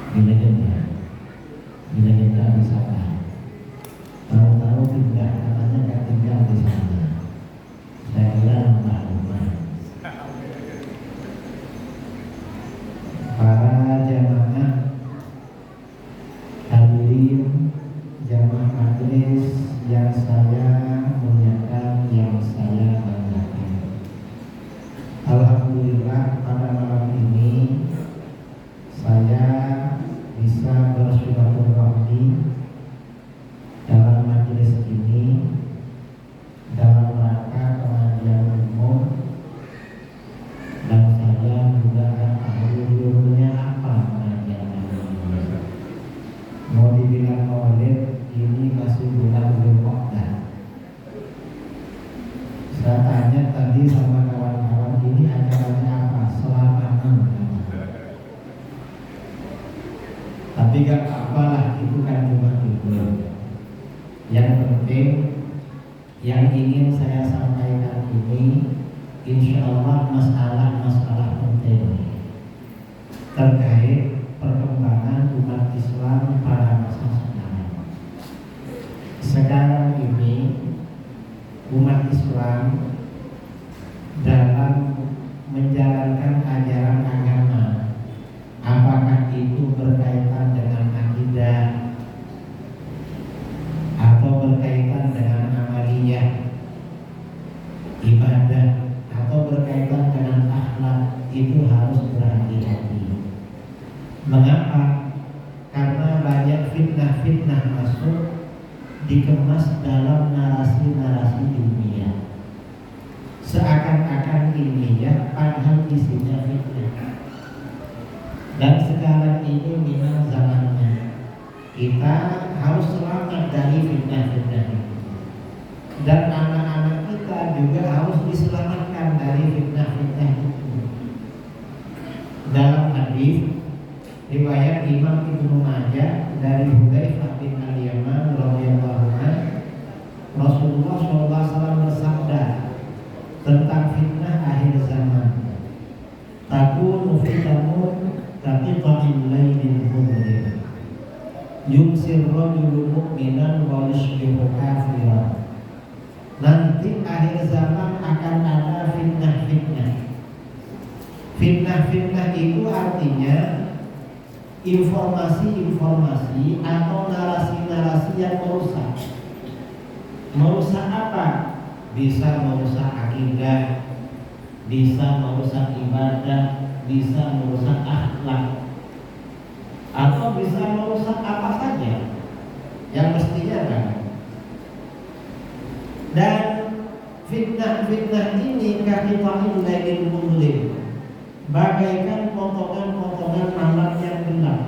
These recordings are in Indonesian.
Gila-gila, gila-gila di sana. Tahu-tahu pindah, katanya nggak tinggal di sana. Saya kira rumah-rumah. Para jamaah hadirin jamaah majelis yang saya muliakan, yang saya banggakan. Alhamdulillah pada malam ini saya bisa bersilaturahmi dalam majelis ini dalam rangka pengajian umum, dan saya juga akan tahu judulnya apa pengajian umum. Mau dibilang maulid, ini masih bulan Zulqa'dah. Saya tanya tadi sama kawan-kawan, ini acaranya apa? Selamanan. Tapi gak apalah, itu kan cuma judul. Yang penting yang ingin saya sampaikan ini, insya Allah masalah-masalah penting terkait perkembangan umat Islam pada masa sekarang. Sekarang ini umat Islam dalam menjalankan ajaran agama, apakah itu berkaitan dengan akidah atau berkaitan dengan amaliyah, ibadah, atau berkaitan dengan akhlak, itu harus berhati-hati. Mengapa? Karena banyak fitnah-fitnah masuk, dikemas dalam narasi-narasi ilmiah, seakan-akan ilmiah padahal isinya fitnah. Dan sekarang ini memang zamannya kita harus selamat dari fitnah-fitnah ini, dan anak-anak kita juga harus diselamatkan dari fitnah-fitnah itu. Dalam hadis riwayat Imam Ibnu Majah dari Hudzaifah bin Al-Yaman radhiyallahu anhu, Rasulullah SAW bersabda tentang fitnah akhir zaman, takunu fitnatun kaqi'il lailil mudlim, yumsir rajulu mu'minan wa yusbihu kafiran. Nanti akhir zaman akan ada fitnah-fitnah. Fitnah-fitnah itu artinya informasi-informasi atau narasi-narasi yang merusak. Merusak apa? Bisa merusak akidah, bisa merusak ibadah, bisa merusak akhlak, atau bisa merusak apa saja yang mestinya kan. Dan fitnah-fitnah ini kaqi'il lailil mudlim, bagaikan potongan-potongan malam yang gelap.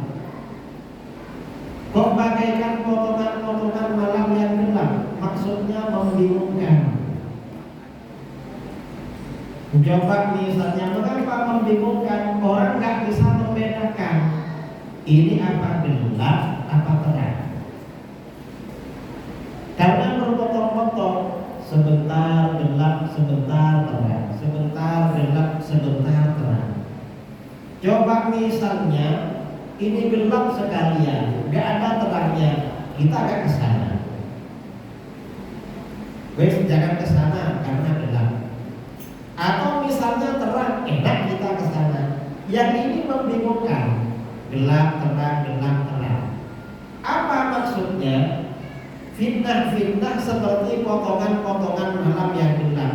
Kok bagaikan potongan-potongan malam yang gelap? Maksudnya membingungkan. Coba misalnya, mengapa membingungkan? Orang nggak bisa membedakan ini apa gelap, apa terang. Karena berpotong-potong, sebentar gelap, sebentar terang, sebentar gelap, sebentar terang. Coba misalnya ini gelap sekalian, nggak ada terangnya, kita agak ke sana. Wes jangan ke sana karena gelap. Atau misalnya terang, enak kita ke sana. Yang ini membingungkan, gelap terang. Apa maksudnya? Fitnah-fitnah seperti potongan-potongan malam yang gelap.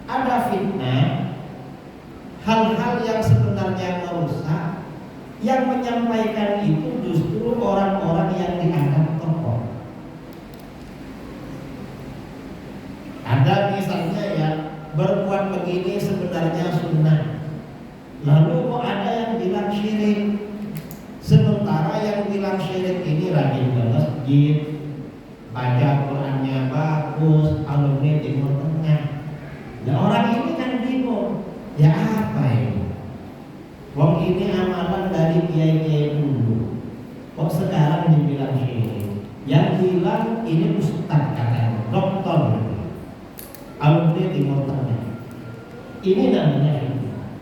Ada fitnah, hal-hal yang sebenarnya merusak, yang menyampaikan itu justru orang-orang yang dianggap tokoh. Ada misalnya ya, berbuat begini sebenarnya sunnah, lalu kok ada yang bilang syirik. Sementara yang bilang syirik ini rajin ke masjid, baca Qurannya bagus, alumni Timur Tengah. Nah orang ini kan bingung, ya apa ini? Wong ini amalan dari kiai-kiai dulu, kok sekarang dibilang syirik? Yang bilang ini ustaz katanya, doktor, alumni Timur Tengah. Ini namanya fitnah.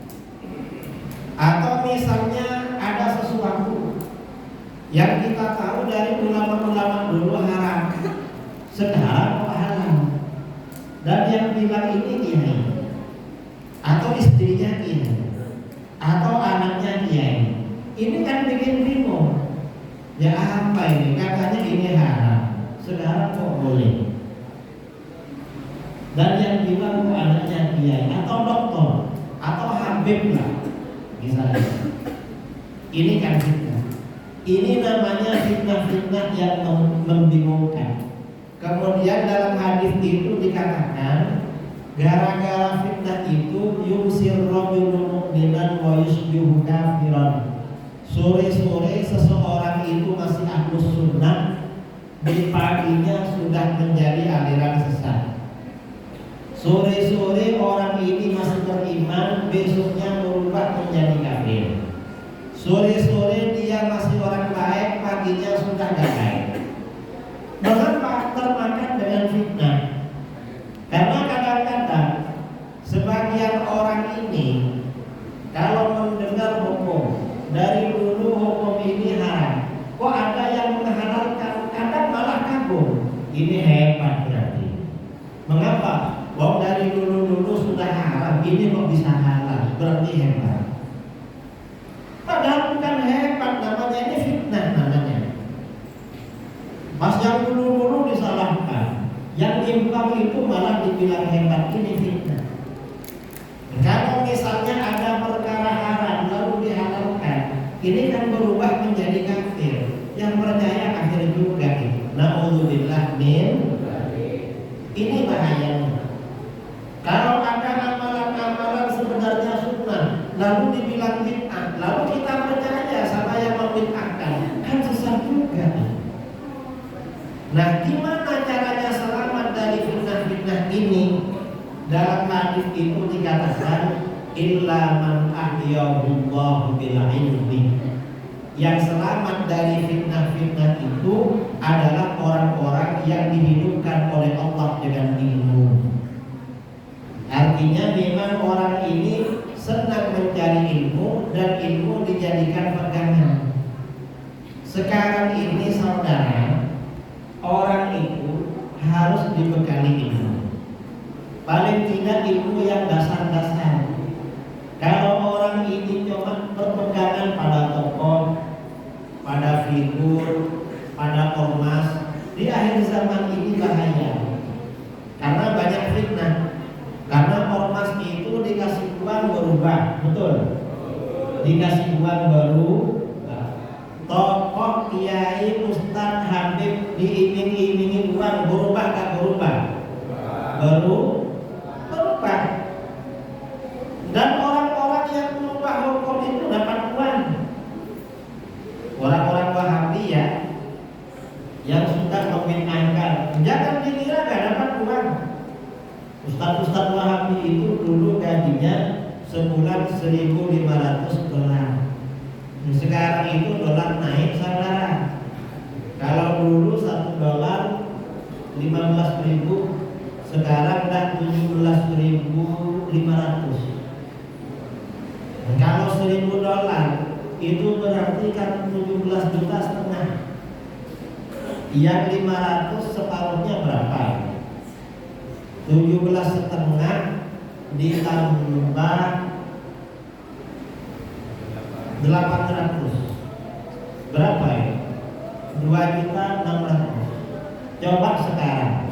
Atau misalnya ada sesuatu Yang kita tahu dari ulama-ulama dulu haram, sekarang kok halal. Dan yang bilang ini kiai, atau istrinya kiai, atau anaknya kiai, ini kan bikin bingung. Ya apa ini? Katanya ini haram, sekarang kok boleh. Dan yang bilang kok anaknya kiai, atau dokter, atau habib lah, misalnya. Ini kan fitnah. Ini namanya fitnah-fitnah yang membingungkan. Kemudian dalam hadis itu dikatakan, gara-gara fitnah itu yumsir rajulun mu'minan wa yusbihu kafiran. Sore-sore seseorang itu masih ahlus sunnah, di paginya sudah menjadi aliran sesat. Sore-sore orang ini masih beriman, besoknya berubah menjadi kafir. Sore-sore dia masih orang baik, paginya sudah gak baik. Mengapa termakan dengan fitnah? Karena kadang-kadang sebagian orang ini kalau mendengar hukum, dari dulu hukum ini haram, kok ada yang menghalalkan, kadang malah kagum. Ini hebat berarti. Mengapa? Wong dari dulu sudah haram, ini kok bisa halal, berarti hebat. Padahal bukan hebat, namanya ini fitnah namanya. Pas yang dulu disalahkan, yang timpang itu malah dibilang hebat, ini fitnah. Kalau misalnya ada perkara haram lalu dihalalkan, ini kan berubah menjadi kafir. Yang percaya kafir juga itu. Na'udzubillah min. Ini bahayanya. Kalau ada amalan-amalan sebenarnya sunnah, lalu dibilang bid'ah, lalu kita percaya sama yang membid'ahkan, kan sesat juga. Nah, gimana caranya selamat dari fitnah-fitnah ini? Dalam hadis itu dikatakan, illa man ahyahullahu bil ilmi. Yang selamat dari fitnah-fitnah itu adalah orang-orang yang dihidupkan oleh Allah dengan ilmu. Artinya memang orang ini senang mencari ilmu dan ilmu dijadikan pegangan. Sekarang ini saudara, orang itu harus dibekali ilmu. Paling tidak ilmu yang dasar-dasar. Kalau orang ini cuma berpegangan pada tokoh, pada figur, pada ormas, di akhir zaman ini bahaya. Karena banyak fitnah. Karena ormas itu dikasih uang berubah, betul? Dikasih uang baru, tokoh, kiai, ustadz, habib diiming-imingi uang berubah gak berubah? Berubah. Dan orang-orang yang merubah hukum itu dapat uang. Orang-orang Wahabi ya, yang suka membid'ahkan, jangan dikira gak dapat uang. Ustadz-ustadz Wahabi itu dulu gajinya sebulan $1.500. Sekarang itu dolar naik saudara. Kalau dulu $1 15.000, sekarang udah $17.500. Kalau $1.000 itu berarti kan 17,5 juta. Yang 500 separuhnya berapa? 17,5 ditambah 800 berapa ya? 2.600.000. Coba sekarang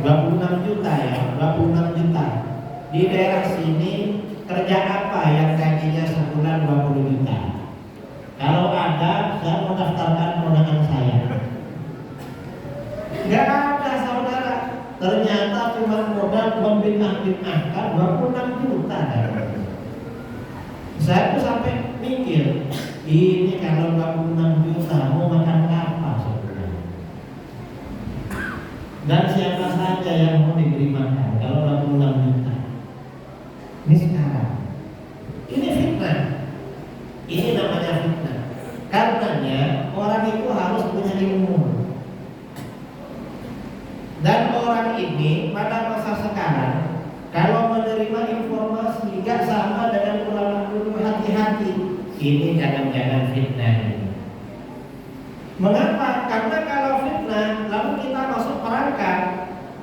26 juta ya, 26 juta. Di daerah sini kerja apa yang gajinya sebulan 20 juta? Kalau ada, saya mau daftarkan ponakan saya. Gak ada saudara. Ternyata cuma modal membid'ah-bid'ahkan 26 juta. Saya tuh sampai mikir, ini kalau 26 juta mau makan apa sebenarnya? Dan siapa saja yang mau diberi makan kalau 26 juta? Ini sekarang. Ini fitnah. Ini namanya fitnah. Karenanya orang itu harus punya ilmu. Dan orang ini pada masa sekarang kalau menerima informasi gak sama dengan ulama dulu, hati-hati. Ini jangan-jangan fitnah ini. Mengapa? Karena kalau fitnah lalu kita masuk perangkap,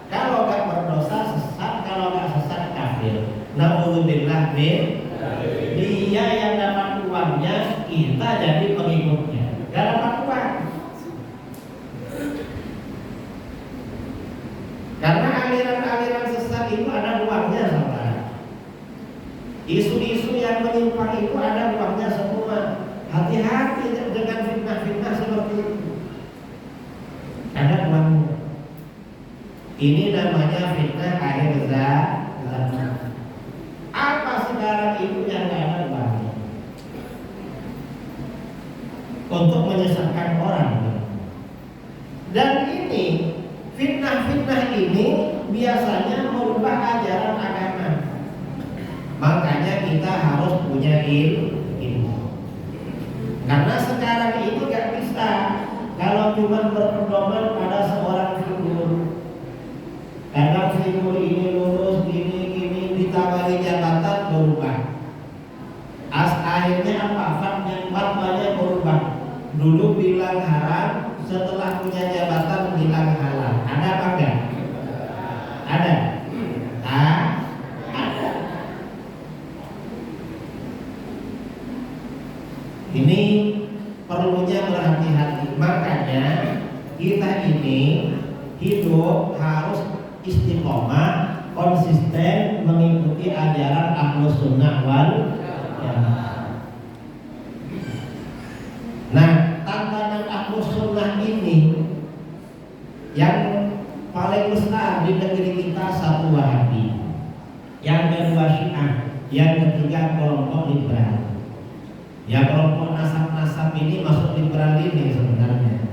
kalau gak berdosa sesat, kalau gak sesat kafir. Na'udzubillah min, dia yang dapat uangnya, kita jadi pengikutnya. Gak dapat uang. Karena aliran-aliran sesat itu ada uangnya, saudara. Isu-isu yang menyimpang itu ada uangnya semua. Hati-hati dengan fitnah-fitnah seperti itu. Ada uangnya. Ini namanya fitnah akhir zaman. Apa sekarang itu yang ada uangnya? Untuk menyesatkan orang. Dan ini fitnah-fitnah ini biasanya merubah ajaran agama. Makanya kita harus punya ilmu. Karena sekarang ini gak bisa kalau cuma berpedoman pada seorang figur. Kadang figur ini lurus, gini ditawari jabatan berubah. Akhirnya apa? Fatwanya berubah. Dulu bilang haram, setelah punya jabatan bilang halal. Ada apa enggak? Ada. Ada. Ini perlunya berhati-hati. Makanya kita ini hidup harus istiqomah, konsisten mengikuti ajaran Ahlus Sunnah wal Jamaah. Nah, tantangan Ahlus Sunnah ini yang paling besar di negeri kita satu Wahabi, yang kedua Syiah, yang ketiga kelompok liberal. Ya, kelompok nasab-nasab ini masuk liberal ini sebenarnya,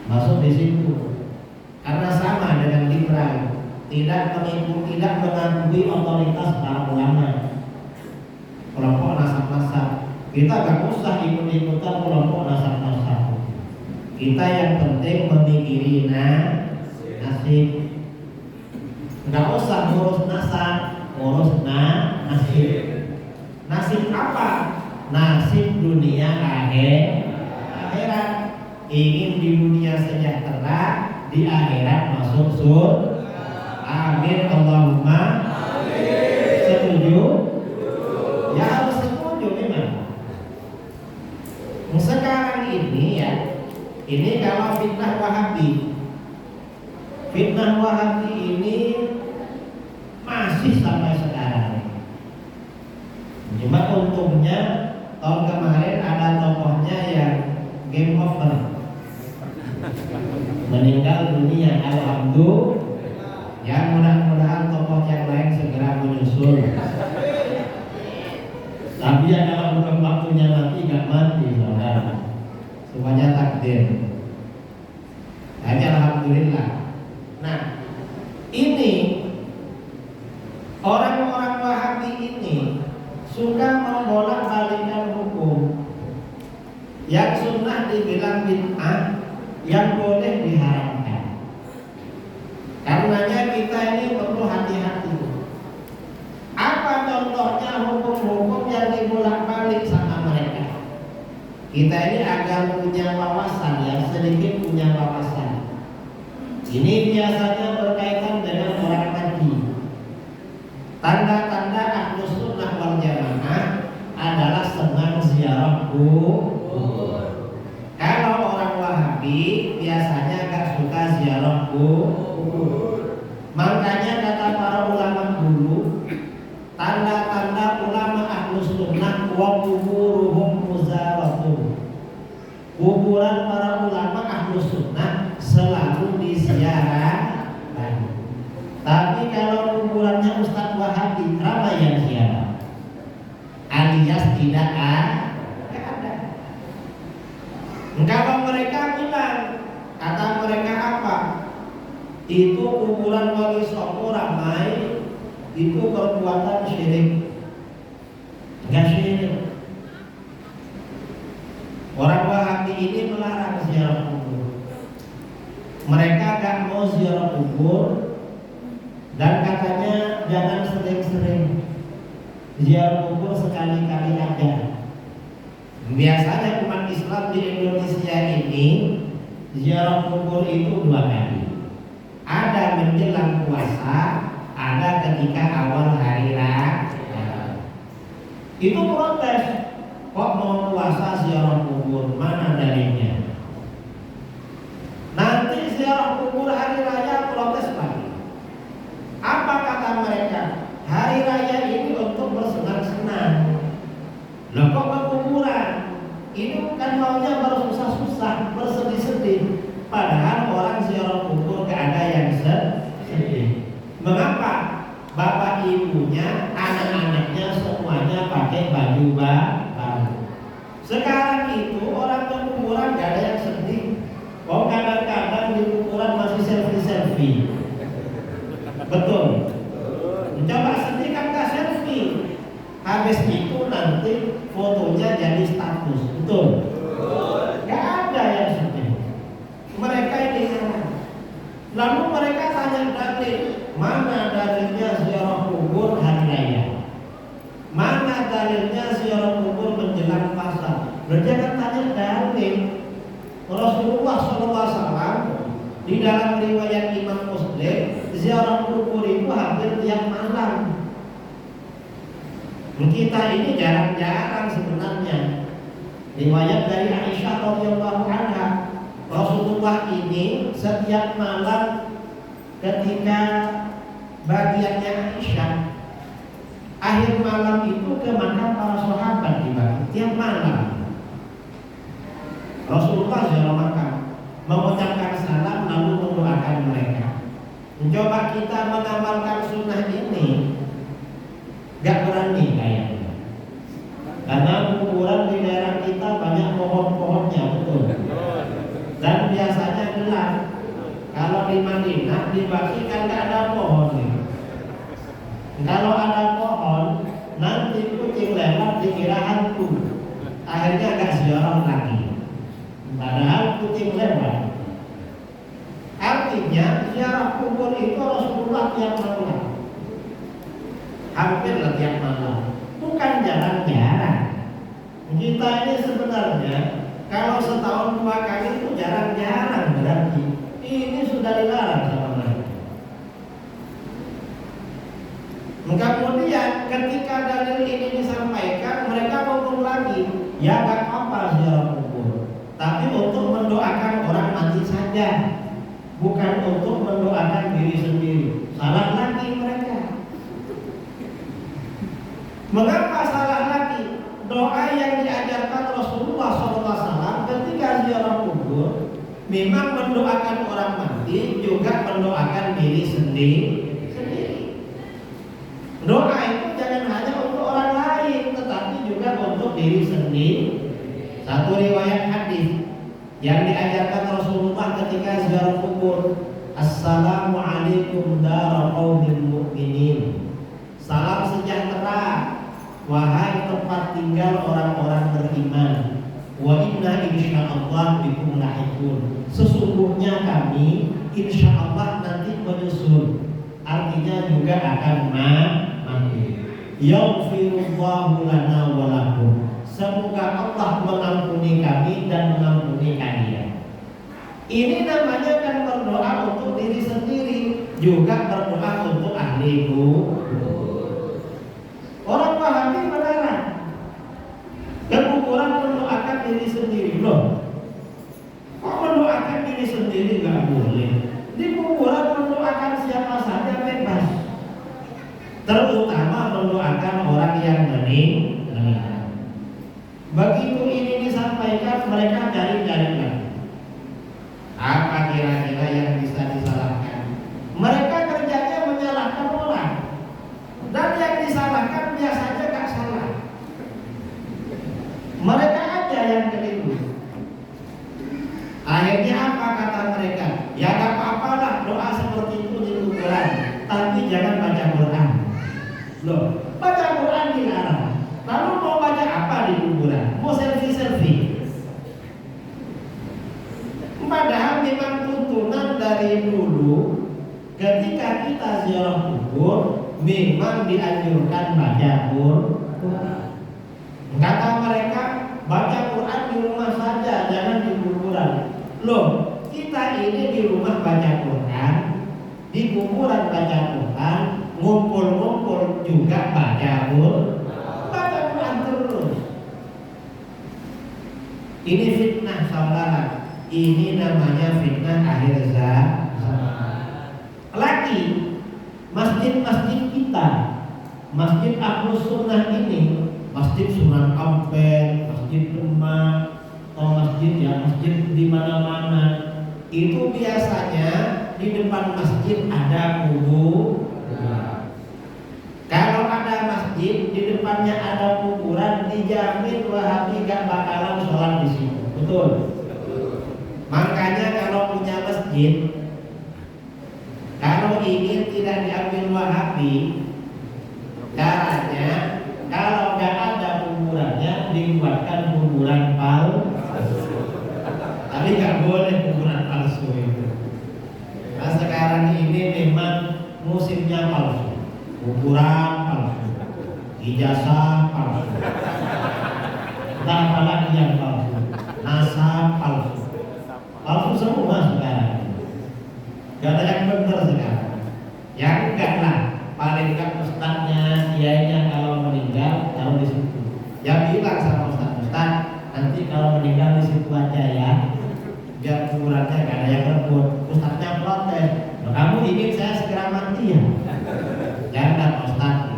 masuk di situ karena sama dengan liberal, tidak mengakui otoritas para ulama. Kelompok nasab-nasab, kita gak usah ikut-ikutan kelompok nasab-nasab. Kita yang penting memikiri nasib. Gak usah ngurus nasab, ngurus nasib. Nasib apa? Nasib dunia akhirat. Ingin di dunia sejahtera, di akhirat masuk surga. Amin Allahumma amin. Setuju? Ya harus setuju memang. Sekarang ini ya, ini kalau fitnah Wahabi. Fitnah Wahabi ini masih sampai sekarang. Cuma untungnya tahun kemarin ada tokohnya yang game over, meninggal dunia, alhamdulillah. Ya, mudah-mudahan tokoh yang lain segera menyusul. Tapi ya kalau belum waktunya mati gak mati, saudara. Semuanya takdir. Jadi alhamdulillah. Nah, ini orang-orang Wahabi ini suka membolak-balikkan hukum. Yang sunnah dibilang bid'ah, yang boleh diharamkan. Karenanya kita ini perlu hati-hati. Apa contohnya hukum-hukum yang dibolak-balik sama mereka? Kita ini agar punya wawasan, yang sedikit punya wawasan. Ini biasanya berkaitan dengan orang haji. Tanda-tanda Ahlus Sunnah wal Jamaah adalah senang ziarah kubur. Kalau orang Wahabi biasanya gak suka ziarah kubur. Makanya kata para ulama dulu, tanda-tanda ulama Ahlus Sunnah wa kuburuhum muzaratuh. Kuburan para ulama Ahlus Sunnah selalu diziarah. Tapi kalau kuburannya Ustadz Wahabi, ramai yang ziarah, alias tidak ada. Kalau mereka bilang, kata mereka apa? Itu kuburan wali songo ramai, itu perbuatan syirik. Enggak syirik. Orang Wahabi ini melarang ziarah kubur. Mereka gak mau ziarah kubur. Dan katanya jangan sering-sering, ziarah kubur sekali-kali aja. Biasanya umat Islam di Indonesia ini ziarah kubur itu 2 kali. Ada menjelang puasa, ada ketika awal hari raya. Itu protes, kok mau puasa ziarah kubur, mana dalilnya? Nanti ziarah kubur hari raya protes lagi. Apa kata mereka? Hari raya ini untuk bersenang-senang. Loh kok ke kuburan? Ini kan maunya bersusah-susah, bersedih-sedih. Padahal orang ziarah kubur gak ada yang sedih. Mengapa? Bapak ibunya, anak-anaknya semuanya pakai baju baru. Sekarang itu orang ke kuburan gak ada yang sedih. Oh kadang-kadang di kuburan masih selfie-selfie. Betul. Coba sedih kan gak selfie. Habis itu nanti fotonya jadi status. Betul. Gak ada yang sedih. Mereka ini lalu mereka tanya dalil, mana dalilnya ziarah kubur hari raya? Mana dalilnya ziarah kubur menjelang puasa? Jangan tanya dalil. Rasulullah SAW di dalam riwayat Imam Muslim, ziarah kubur itu hampir tiap malam. Kita ini jarang-jarang sebenarnya. Riwayat dari Aisyah radhiyallahu anha, Rasulullah ini setiap malam ketika bagiannya Aisyah, akhir malam itu ke makam para sahabat dibagi tiap malam. Rasulullah ziarah makam, mengucapkan salam lalu mendoakan mereka. Mencoba kita mengamalkan sunnah ini, gak berani kayaknya. Karena kuburan di daerah kita banyak pohon-pohonnya, betul. Dan biasanya gelap. Kalau di Madinah dibagi kan gak ada pohon nih. Kalau ada pohon, nanti kucing lewat dikira hantu. Akhirnya gak ziarah lagi. Padahal kucing lewat. Artinya ziarah kubur itu Rasulullah tiap malam. Hampir tiap malam. Bukan jarang-jarang. Kita ini sebenarnya kalau setahun 2 kali itu jarang-jarang berarti. Ini sudah dilarang sama mereka. Kemudian ketika dalil ini disampaikan, mereka ngomong lagi, ya gak apa-apa ziarah kubur, tapi untuk mendoakan orang mati saja, bukan untuk mendoakan diri sendiri. Salah lagi mereka. Mengapa salah lagi? Doa yang diajarkan Rasulullah SAW ketika ziarah kubur memang mendoakan orang mati, juga mendoakan diri sendiri. Doa itu jangan hanya untuk orang lain, tetapi juga untuk diri sendiri. Satu riwayat hadis yang diajarkan Rasulullah ketika ziarah kubur, Assalamualaikum dara qaumin mu'minin. Salam sejahtera, wahai tempat tinggal orang-orang beriman. Wa inna insyaallah bikum lahiqun. Sesungguhnya kami insyaallah nanti menyusul. Artinya juga akan mati. Yaghfirullahu lana wa lakum. Semoga Allah mengampuni kami dan mengampuni kalian. Ini namanya kan berdoa untuk diri sendiri, juga berdoa untuk ahli kubur. Orang Wahabi melarang. Dan kuburan mendoakan diri sendiri. Loh, kok mendoakan diri sendiri gak boleh? Di kuburan mendoakan siapa saja bebas. Terutama mendoakan orang yang meninggal. Begitu ini disampaikan, mereka cari-cari lagi. Apa kira-kira yang bisa disalahkan? Mereka kerjanya menyalahkan orang. Dan yang disalahkan biasanya gak salah. Mereka aja yang keliru. Akhirnya apa kata mereka? Ya gak apa-apa lah doa seperti itu di kuburan, tapi jangan baca Quran. Loh, baca Quran dilarang. Lalu mau baca apa di kuburan? Mau selfie-selfie? Padahal memang tuntunan dari dulu ketika kita ziarah kubur memang dianjurkan baca Quran. Kata mereka, baca Loh, kita ini di rumah baca Quran, di kuburan baca Quran, ngumpul-ngumpul juga baca Quran terus. Ini fitnah saudara. Ini namanya fitnah akhir zaman. Lagi masjid-masjid kita, masjid Ahlus Sunnah ini, masjid Sunan Ampel, masjid Demak, atau masjid di mana-mana, itu biasanya di depan masjid ada kuburan. Kalau ada masjid di depannya ada kuburan, dijamin Wahabi gak bakalan sholat di situ. Betul? Makanya kalau punya masjid, kalau ingin tidak diambil Wahabi, caranya kalau gak ada kuburannya dibuatkan kuburan palsu. Tapi gak boleh kuburan palsu itu. Nah sekarang ini memang musimnya palsu. Kuburan palsu, ijazah palsu, entah apa lagi yang palsu, nasab palsu, palsu semua sekarang. Gak ada yang benar sekarang. Yang enggak lah, paling enggak ustadznya, kiainya kalau meninggal taruh di situ. Ya bilang sama ustadz, nanti kalau meninggal di situ aja ya, biar kuburannya gak ada yang rebut. Ustadznya protes, kamu ingin saya segera mati ya? Jangan ustadz.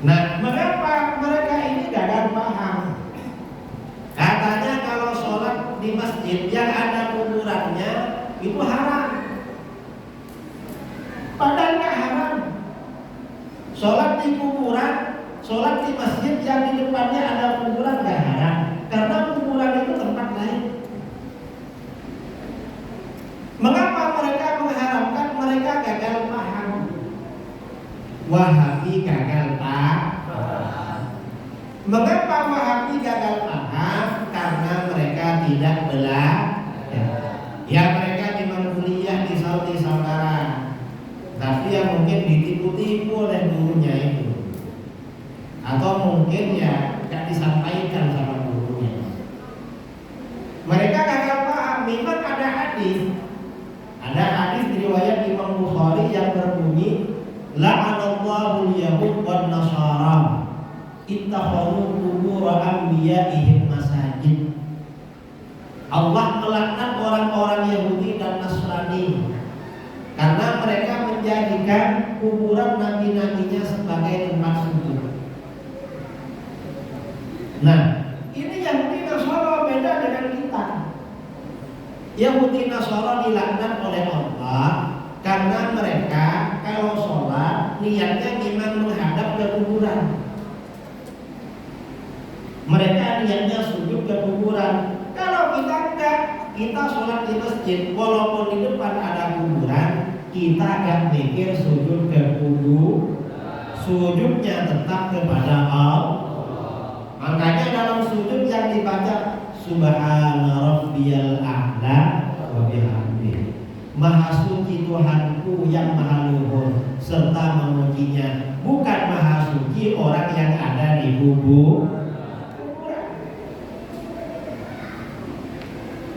Nah, mengapa mereka ini gagal paham? Katanya kalau sholat di masjid yang ada kuburannya itu haram. Padahal nggak haram. Sholat di kuburan, sholat di masjid yang di depannya ada kuburan nggak haram, karena kuburan itu tempat lain. Mengapa mereka mengharamkan? Mereka gagal paham. Wahabi gagal paham. Mengapa Wahabi gagal paham? Karena mereka tidak belajar. Ya mereka memang kuliah di Saudi saudara, tapi yang mungkin ditipu-tipu oleh gurunya itu, atau mungkin ya tidak disampaikan sama gurunya. Mereka gagal paham. Memang ada hadis riwayat Imam Bukhari yang berbunyi, la'anallahu al-yahud wan nasara ittakhadhu qubur anbiya'ihim masajid. Allah melaknat orang-orang Yahudi dan Nasrani karena mereka menjadikan kuburan nabi-nabinya sebagai tempat sujud. Nah, ini Yahudi Nasara beda dengan kita. Yahudi Nasara dilaknat oleh Allah karena mereka kalau sholat niatnya memang menghadap ke kuburan. Mereka niatnya sujud ke kuburan. Kalau kita enggak, kita sholat di masjid, walaupun di depan ada kuburan, kita agak mikir sujud ke kubur, sujudnya tetap kepada Allah. Makanya dalam sujud yang dibaca Subhana Rabbiyal A'la wa bihamdihi, Maha suci Tuhanku yang maha luhur serta memujinya, bukan maha suci orang yang ada di kubur.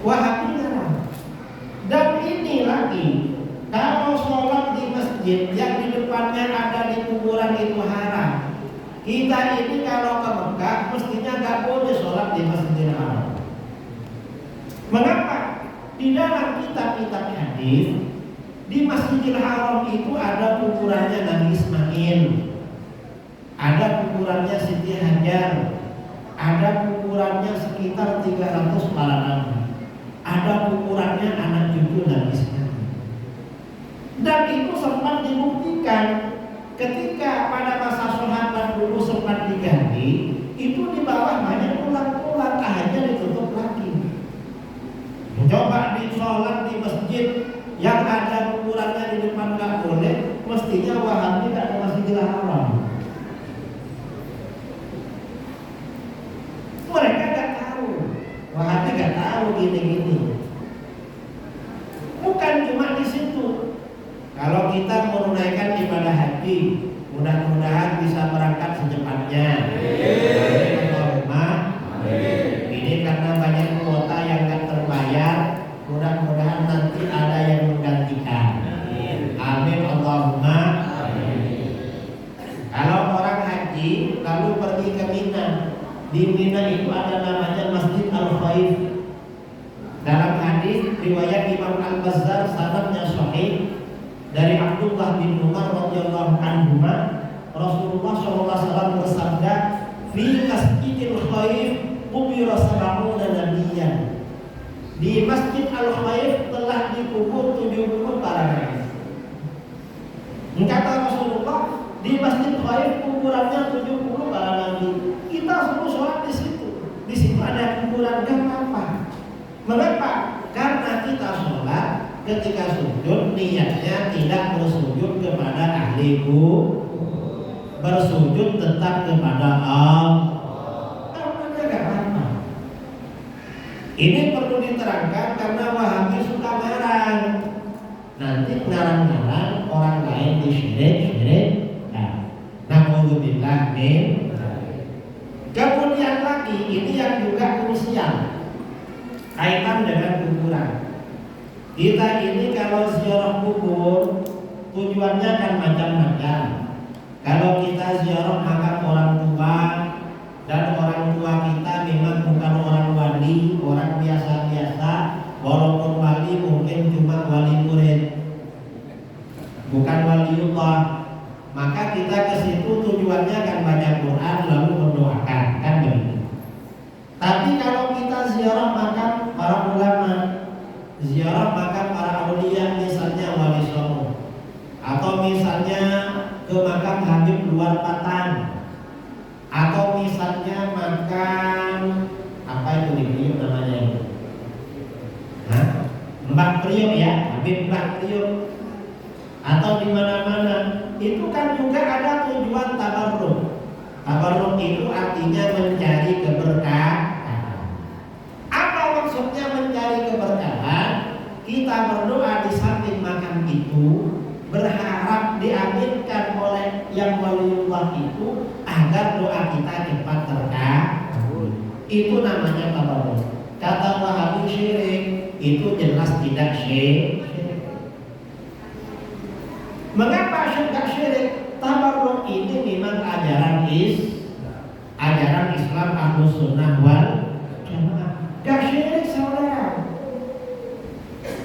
Wahabi larang. Dan ini lagi, kalau sholat di masjid yang di depannya ada di kuburan itu haram. Kita ini kalau ke Mekah mestinya gak boleh sholat di Masjidil Haram. Mengapa? Di dalam kitab-kitab hadis di Masjidil Haram itu ada kuburannya Nabi Ismail, ada kuburannya Siti Hajar, ada kuburannya sekitar 300 para nabi, ada kuburannya anak cucu Nabi Ismail. Dan itu sempat dibuktikan ketika pada masa sahabat dulu sempat diganti, itu di bawah banyak tulang-tulang, akhirnya ditutup lagi. Coba di sholat di masjid yang ada kuburannya di depan nggak boleh, mestinya Wahabi tidak ke Masjidil Haram. Mereka nggak tahu, Wahabi nggak tahu gini-gini. Bukan cuma di situ. Kalau kita menunaikan ibadah haji, mudah-mudahan bisa berangkat secepatnya. Amin. Ini karena banyak kuota itu ada namanya Masjid Al-Khaif. Dalam hadis riwayat Imam Al-Bazzar sanadnya sahih dari Abdullah bin Umar radhiyallahu anhu, Rasulullah SAW bersabda, "Fi Masjidil Khaif qubira sab'una nabiyyan." Di Masjid Al-Khaif telah dikubur 70 para nabi. Kata Rasulullah, di Masjid Khaif kuburannya 70 para nabi. Kita suruh sholat di situ. Di situ ada kuburan, dan apa? Mengapa? Karena kita sholat ketika sujud niatnya tidak bersujud kepada ahli bersujud tetap kepada Allah. Ini perlu diterangkan karena Wahabi suka ngarang. Nanti ngarang-ngarang orang lain disyirik. Na'udzubillah min. Kemudian lagi ini yang juga krusial, kaitan dengan kuburan. Kita ini kalau ziarah kubur tujuannya kan macam-macam. Kalau kita ziarah makam orang tua dan orang tua kita memang bukan orang wali, orang biasa-biasa, walaupun wali mungkin cuma wali murid, bukan waliullah, maka kita ke situ tujuannya kan baca Quran lalu mendoakan, kan begitu. Tapi kalau kita ziarah makam para ulama, ziarah makam para aulia, misalnya Wali Songo, atau misalnya ke makam Habib Luar Patan, atau misalnya makam apa itu nih namanya itu, Mbah Priok ya, Habib Mbah Priok, atau di mana-mana, itu kan juga ada tujuan tabarruk. Tabarruk itu artinya mencari keberkahan. Apa maksudnya mencari keberkahan? Kita berdoa di samping makam itu, berharap diaminkan oleh yang waliullah itu agar doa kita cepat terkabul. Itu namanya tabarruk. Kata Wahabi syirik, itu jelas tidak syirik. Mengapa tidak syirik? Tabarruk ini memang ajaran Islam Ahlus Sunnah wal Jamaah. Gak syirik saudara.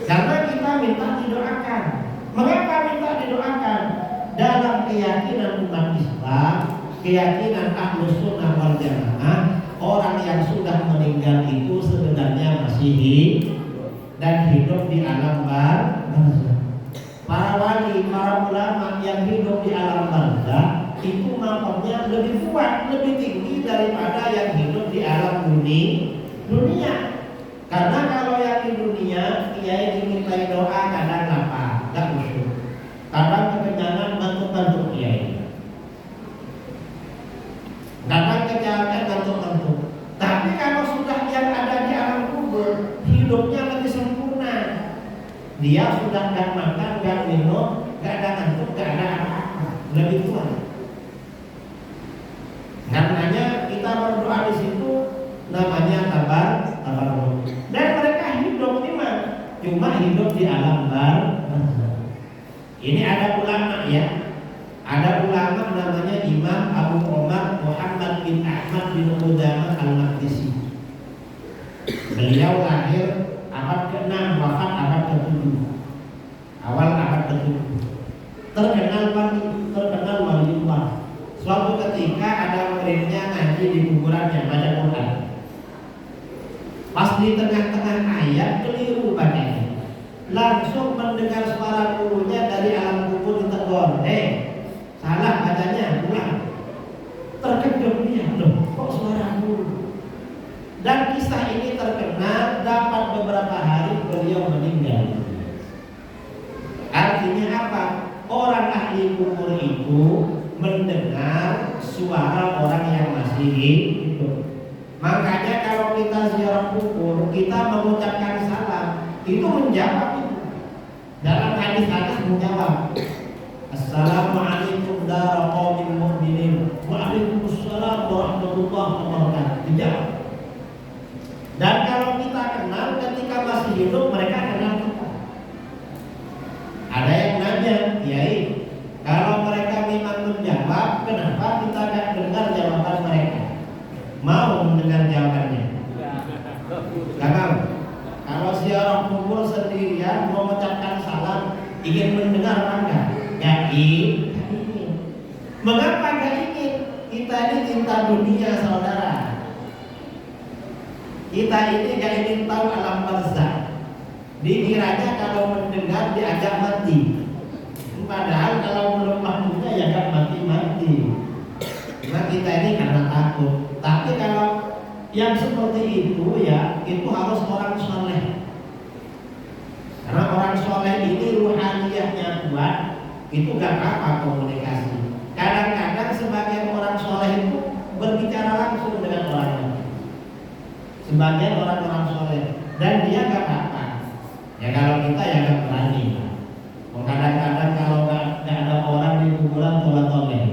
Karena kita minta didoakan. Mengapa minta didoakan? Dalam keyakinan umat Islam, keyakinan Ahlus Sunnah wal Jamaah, orang yang sudah meninggal itu sebenarnya masih hidup dan hidup di alam barzakh. Para wali, para ulama yang hidup di alam barzakh itu makamnya lebih kuat, lebih tinggi daripada yang hidup di alam dunia. Karena kalau yang di dunia, kiai dimintai doa kadang lapar, gak khusyuk. Kadang kekenyangan bantu-bantu kiai. Kadang kejahatanbantu-bantu. Tapi kalau sudah yang ada di alam kubur, hidupnya lebih sempurna. Dia sudah gak makan, gak minum, gak ada ngantuk, gak ada apa-apa, lebih kuat. Karenanya kita berdoa di situ namanya tabarruk. Dan mereka hidup memang, cuma hidup di alam barzakh. Ini ada ulama ya, ada ulama namanya Imam Abu Umar Muhammad bin Ahmad bin Qudamah Al-Maqdisi. Beliau lahir abad ke-6, wafat abad ke-7, awal abad ke-7. Terkenal waliullah. Suatu ketika ada muridnya ngaji di kuburannya baca Quran. Pas di tengah-tengah ayat keliru bacanya. Langsung mendengar suara gurunya dari alam kubur ditegur, salah bacanya, ulang. Terkejut dia, loh kok suara guru? Dan kisah ini terkenal, dapat beberapa hari beliau meninggal. Artinya apa? Orang ahli kubur itu mendengar suara orang yang masih hidup. Makanya kalau kita ziarah kubur, kita mengucapkan salam, itu menjawab itu. Dalam hadis-hadis menjawab, Assalamualaikum dara qaumin mu'minin, waalaikumsalam warahmatullahi wabarakatuh. Dijawab. Dan kalau kita kenal ketika masih hidup, mereka kenal kita. Ada yang nanya, Kiai, kalau mereka memang menjawab, kenapa kita tidak dengar jawaban mereka? Mau mendengar jawaban Gak mau. Kalau ziarah kubur sendirian mau mengucapkan salam, ingin mendengar apa enggak? Gak ingin. Mengapa gak ingin? Kita ini cinta dunia, saudara. Kita ini gak ingin tahu alam barzakh. Dikiranya kalau mendengar diajak mati. Padahal kalau belum waktunya ya gak mati-mati. Nah kita ini karena takut. Tapi kalau yang seperti itu ya, itu harus orang soleh. Karena orang soleh ini ruhaniyahnya kuat, itu gak apa komunikasi. Kadang-kadang sebagian orang soleh itu berbicara langsung dengan orang lain. Sebagian orang-orang soleh, dan dia gak apa-apa. Ya kalau kita ya gak berani. Kadang-kadang kalau gak ada orang di kuburan tolak-tolak.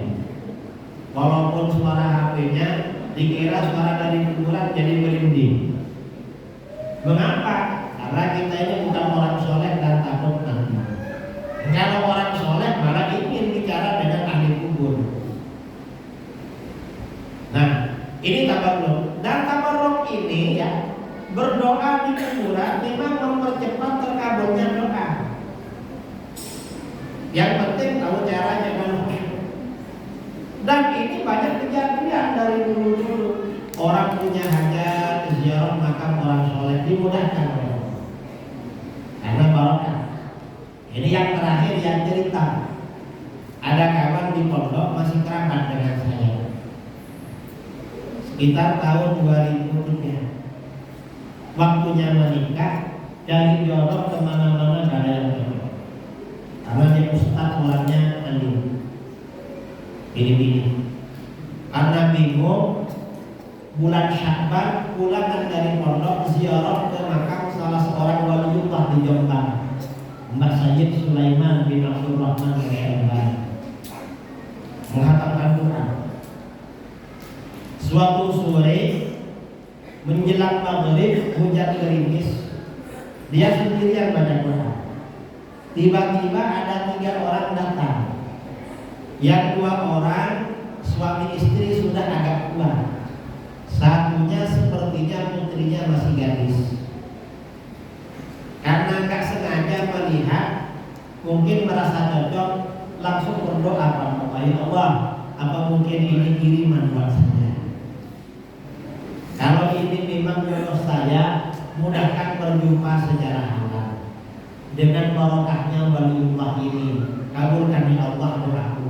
Walaupun suara HP-nya dikira suara dari kuburan jadi merinding. Mengapa? Karena kita ini bukan orang soleh dan takut nanti. Kalau orang soleh malah ingin bicara dengan ahli kubur. Nah, ini tabarruk. Dan tabarruk ini ya, berdoa di kuburan memang mempercepat terkabulnya doa. Yang penting tahu caranya kan. Dan ini banyak kejadian dari dulu-dulu. Orang punya hajat ziarah makam orang soleh dimudahkan oleh Allah. Karena barokah. Ini yang terakhir yang cerita. Ada kawan di pondok masih kerabat dengan saya. Sekitar tahun 2003. Waktunya menikah, dari jodoh kemana-mana gak ada yang jodoh. Karena dia ustaz orangnya alim. Ini. Karena bingung, bulan Sya'ban pulangan dari pondok ziarah ke makam salah seorang waliullah di Jombang, Mbak Sayyid Sulaiman bin Abdul Rahman Al-Syaiban, menghatamkan Quran. Suatu sore menjelang maghrib hujan gerimis, dia sendirian baca Quran. Tiba-tiba ada 3 orang datang. Yang 2 orang suami istri sudah agak tua. Satunya sepertinya putrinya masih gadis. Karena gak sengaja melihat, mungkin merasa cocok, langsung berdoa kepada Allah, apa mungkin ini kiriman buat saya. Kalau ini memang jodoh saya, mudahkan berjumpa secara halal. Dengan barokahnya waliullah ini, kabulkan ya Allah doaku.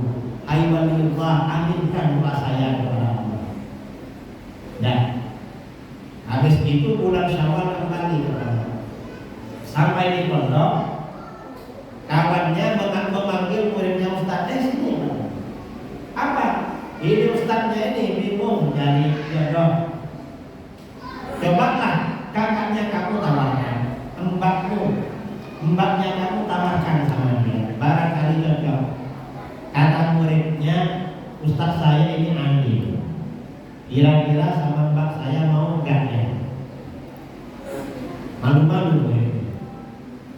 Hai waliullah, aminkan doa saya kepada Allah. Dan habis itu bulan Syawal kembali kepada sampai di pondok, kawannya memanggil muridnya Ustaz, sini. Apa? Ini Ustaznya ini bingung dari jodoh. Cobalah kakaknya kamu tawarkan, mbaknya kamu tawarkan sama dia, barangkali cocok. Kata muridnya, Ustaz saya ini Andi, kira-kira sama mbak saya mau enggak ya? Malu-malu murid.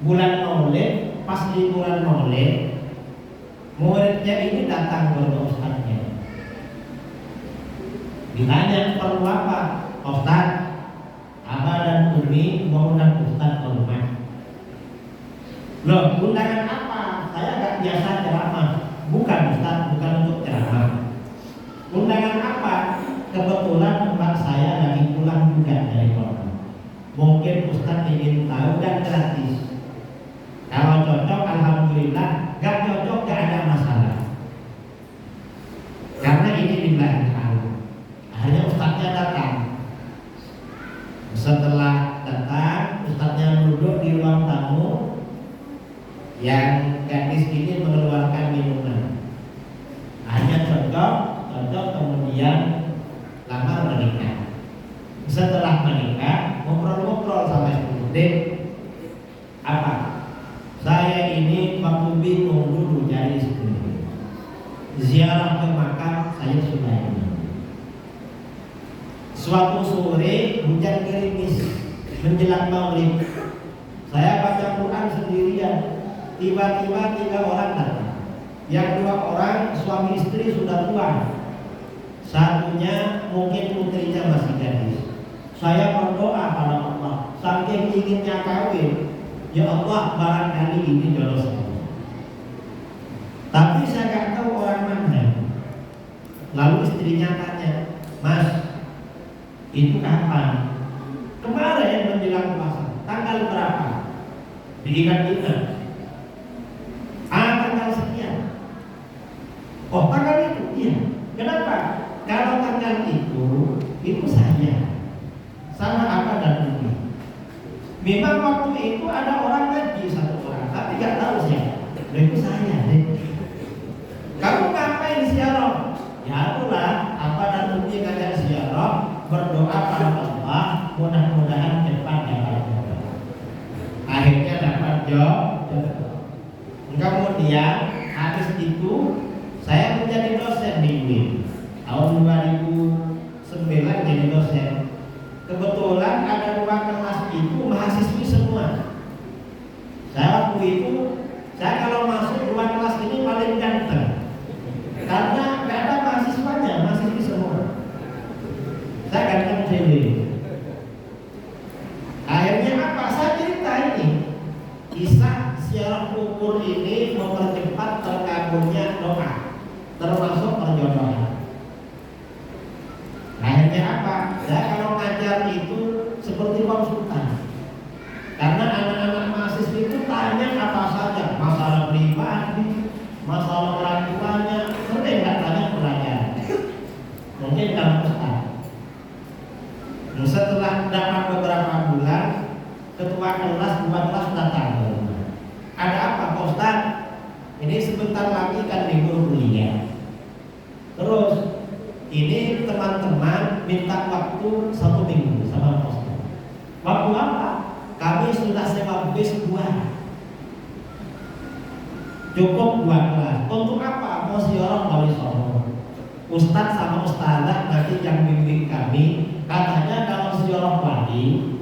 Bulan Maulid, pas di bulan Maulid, muridnya ini datang ke Ustaznya. Ditanya perlu apa? Ustaz, Abah dan Umi mau undang Ustaz ke rumah. Loh, undangan apa? Saya gak biasa ceramah. Bukan Ustaz, bukan untuk ceramah. Undangan apa? Kebetulan mbak saya lagi pulang juga dari kota. Mungkin Ustaz ingin tahu dan gratis. Kalau cocok, alhamdulillah. Gak cocok, gak ada masalah. Karena ini billahi ta'ala. Akhirnya Ustaznya datang. Setelah datang, Ustaznya duduk di ruang tamu. Yang gadis ini mengeluarkan minuman. Hanya cocok, kemudian lamar menikah. Setelah menikah, ngobrol-ngobrol sama istri. Apa? Saya ini waktu bingung dulu cari istri. Ziarah ke makam saya sudah ini. Suatu sore hujan gerimis menjelang maghrib. Saya baca Quran sendirian. Tiba-tiba 3 orang datang. Yang 2 orang suami istri sudah tua. Satunya mungkin putrinya masih gadis. Saya berdoa pada Allah, saking inginnya kawin, ya Allah barangkali ini jodoh saya. Tapi saya nggak tahu orang mana. Lalu istrinya tanya, Mas, itu kapan? Kemarin menjelang puasa. Tanggal berapa? Diingat-ingat. Tanggal sekian. Oh, tanggal itu? Iya. Kenapa? Kalau tanggal itu saya. Sama apa dan ini. Memang waktu itu ada orang ngaji satu orang, tapi nggak tahu siapa. Itu saya deh. Kamu ngapain ziarah? Ya itulah apa dan ini ngajak ziarah, berdoa pada Allah, mudah-mudahan cepat dapat jodoh. Akhirnya dapat jodoh. Kemudian habis itu saya menjadi dosen di UIN tahun 2009 jadi dosen. Kebetulan ada 2 kelas itu mahasiswi semua. Saya waktu itu, saya kalau masuk 2 kelas ini paling ganteng karena gak ada mahasiswanya, mahasiswi semua. Saya ganteng sendiri. Akhirnya apa? Saya cerita ini kisah ziarah kubur ini mempercepat terkabulnya doa, termasuk perjodohan. Akhirnya apa? Saya kalau ngajar itu seperti konsultan. Karena anak-anak mahasiswa itu tanya apa saja, masalah pribadi, masalah orang tuanya, sering nggak tanya pelajaran. Mungkin kamu ustaz. Setelah dapat beberapa bulan, ketua kelas 2 kelas datang. Ada apa, Pak Ustaz? Ini sebentar lagi kan libur kuliah. Terus ini teman-teman minta waktu 1 minggu sama Pak Ustaz. Waktu apa? Kami sudah sewa bis 2. Cukup 2 kelas. Untuk apa? Mau ziarah Wali Songo. Ustaz sama ustazah nanti yang bimbing kami. Katanya kalau ziarah wali,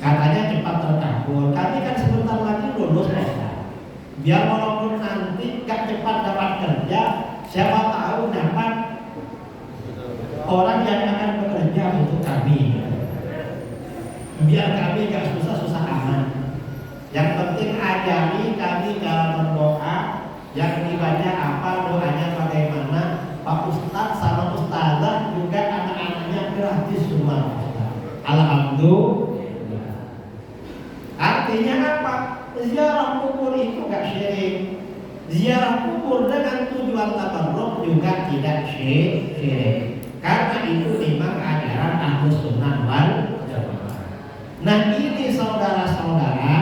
katanya cepat terkabul. Kami kan sebentar lagi lulus Ustaz. Biar walaupun nanti gak cepat dapat kerja, siapa tahu dapat orang yang akan bekerja untuk kami. Biar kami gak susah-susah amat. Yang penting ajari kami cara berdoa, yang dibaca apa, doanya bagaimana. Pak Ustadz sama Ustazah juga anak-anaknya gratis semua. Alhamdulillah. Artinya apa? Ziarah kubur itu gak syirik. Ziarah kubur dengan tujuan tabarruk juga tidak syirik. Karena itu memang ajaran Ahlus Sunnah wal Jamaah. Nah ini saudara-saudara,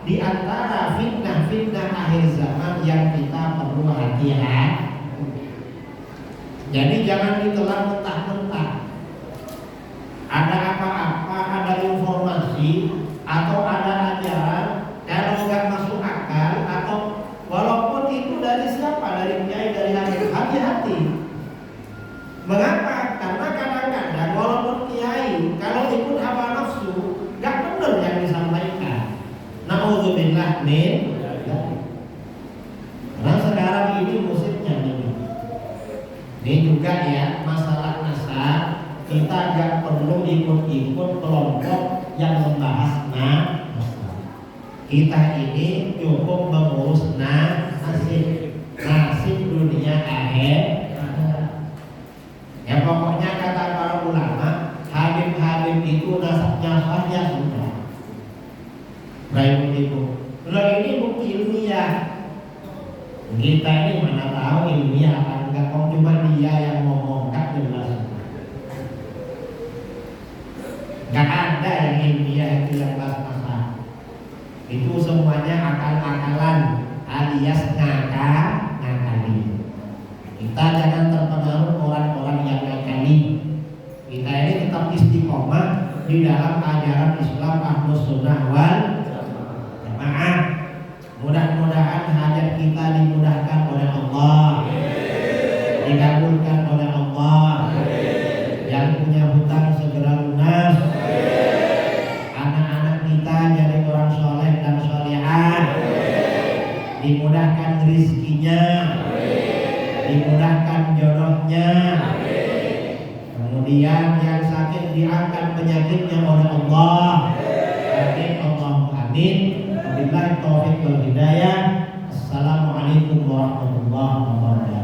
di antara fitnah-fitnah akhir zaman yang kita perlu hati-hati. Jadi jangan ditelan mentah-mentah. Ada apa-apa, ada informasi atau ada ajaran, kalau nggak masuk akal atau walaupun itu dari siapa, dari kiai, dari hakim, hati-hati. Mengapa? Karena kadang-kadang walaupun kiai, kalau ikut hawa nafsu, nggak benar yang disampaikan. Na'udzubillah min. Karena sekarang ini musiknya ini juga ya masalah nasab, kita nggak perlu ikut-ikut kelompok yang membahas nasab. Kita ini cukup mengurus nasib dunia akhir. Ya pokoknya kata para ulama, habib-habib itu nasabnya saja sudah. Baik itu. Kalau ini bukti ilmiah. Kita ini mana tahu ilmiah kan enggak, kok cuma dia yang ngomong kan jelas. Enggak ada yang ilmiah itu yang bahas-bahas. Itu semuanya akal-akalan alias ngakali. Kita jangan terpengaruh orang-orang yang ngakali. Kita ini tetap istiqomah di dalam ajaran Islam Ahlus Sunnah wal Jamaah. Mudah-mudahan hajat kita dimudahkan oleh Allah, dikabulkan oleh Allah. Yang punya hutang segera lunas. Anak-anak kita jadi orang soleh dan solehah, dimudahkan rizkinya, dimudahkan jodohnya. Kemudian yang sakit diangkat penyakitnya oleh Allah. Amin Allahumma amin. Wabillahi taufiq wal hidayah. Assalamualaikum warahmatullahi wabarakatuh.